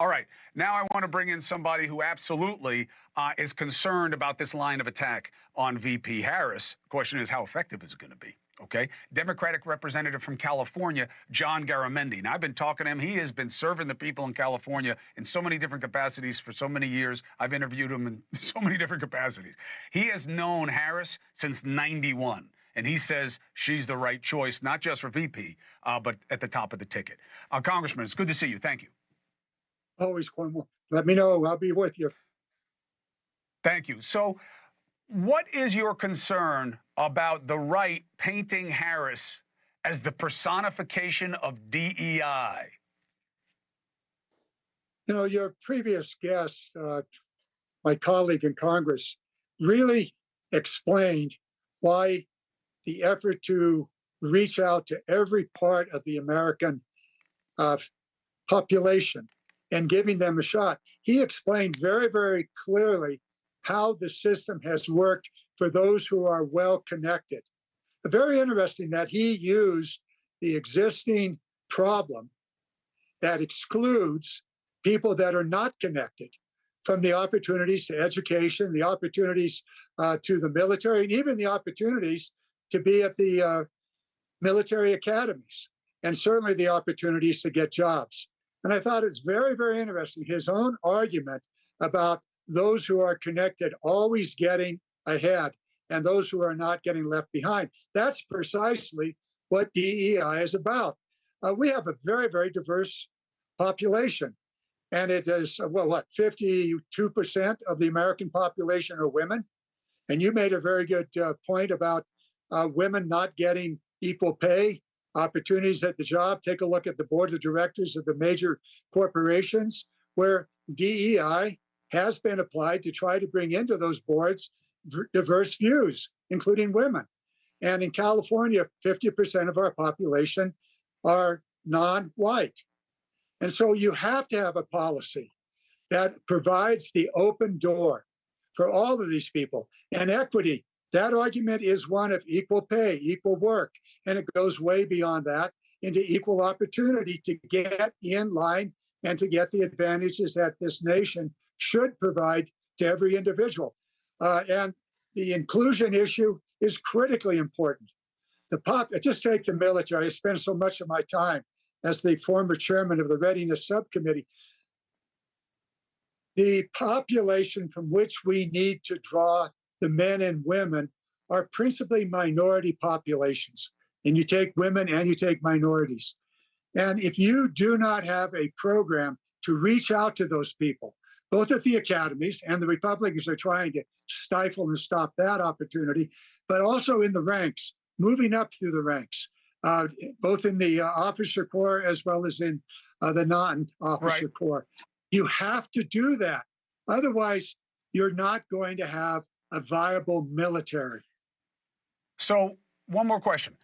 All right. Now I want to bring in somebody who absolutely is concerned about this line of attack on VP Harris. The question is, how effective is it going to be? Okay. Democratic representative from California, John Garamendi. Now, I've been talking to him. He has been serving the people in California in so many different capacities for so many years. I've interviewed him in so many different capacities. He has known Harris since '91. And he says she's the right choice, not just for VP, but at the top of the ticket. Congressman, it's good to see you. Thank you. Always, Cuomo. Let me know. I'll be with you. Thank you. So what is your concern about the right painting Harris as the personification of DEI? You know, your previous guest, my colleague in Congress, really explained why the effort to reach out to every part of the American population and giving them a shot. He explained very, very clearly how the system has worked for those who are well connected. Very interesting that he used the existing problem that excludes people that are not connected from the opportunities to education, the opportunities to the military, and even the opportunities to be at the military academies, and certainly the opportunities to get jobs. And I thought it's very, very interesting, his own argument about those who are connected always getting ahead and those who are not getting left behind. That's precisely what DEI is about. We have a very, very diverse population. And it is, well, what, 52% of the American population are women? And you made a very good point about women not getting equal pay, opportunities at the job. Take a look at the board of directors of the major corporations, where DEI has been applied to try to bring into those boards diverse views, including women. And in California, 50% of our population are non-white. And so you have to have a policy that provides the open door for all of these people. And equity, that argument is one of equal pay, equal work, and it goes way beyond that into equal opportunity to get in line and to get the advantages that this nation should provide to every individual. And the inclusion issue is critically important. Just take the military. I spend so much of my time as the former chairman of the Readiness Subcommittee. The population from which we need to draw the men and women are principally minority populations. And you take women and you take minorities. And if you do not have a program to reach out to those people, both at the academies, and the Republicans are trying to stifle and stop that opportunity, but also in the ranks, moving up through the ranks, both in the officer corps as well as in the non-officer corps. You have to do that. Otherwise, you're not going to have a viable military. So one more question.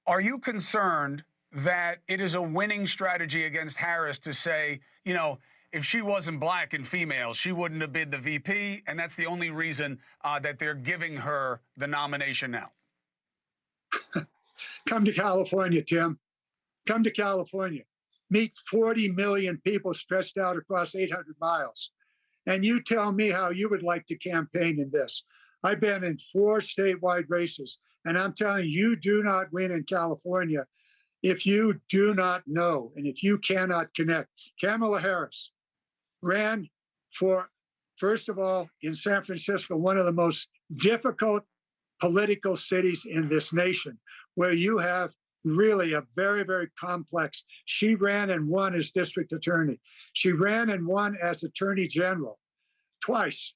Are you concerned that it is a winning strategy against Harris to say, you know, if she wasn't black and female, she wouldn't have been the VP, and that's the only reason that they're giving her the nomination now? Come to California, Tim. Come to California. Meet 40 million people stretched out across 800 miles. And you tell me how you would like to campaign in this. I've been in 4 statewide races, and I'm telling you, you do not win in California if you do not know and if you cannot connect. Kamala Harris ran for, first of all, in San Francisco, one of the most difficult political cities in this nation, where you have really a very, very complex. She ran and won as district attorney. She ran and won as attorney general twice.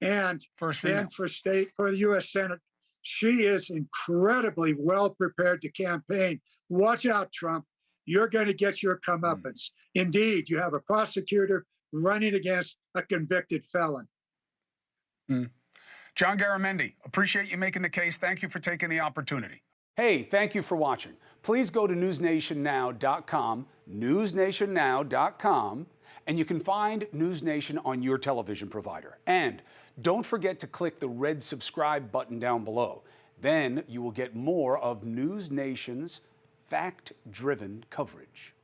And then for the U.S. Senate, she is incredibly well prepared to campaign. Watch out, Trump. You're going to get your comeuppance. Indeed, you have a prosecutor running against a convicted felon. John Garamendi, appreciate you making the case. Thank you for taking the opportunity. Hey, thank you for watching. Please go to newsnationnow.com, newsnationnow.com, and you can find NewsNation on your television provider. And don't forget to click the red subscribe button down below. Then you will get more of NewsNation's fact-driven coverage.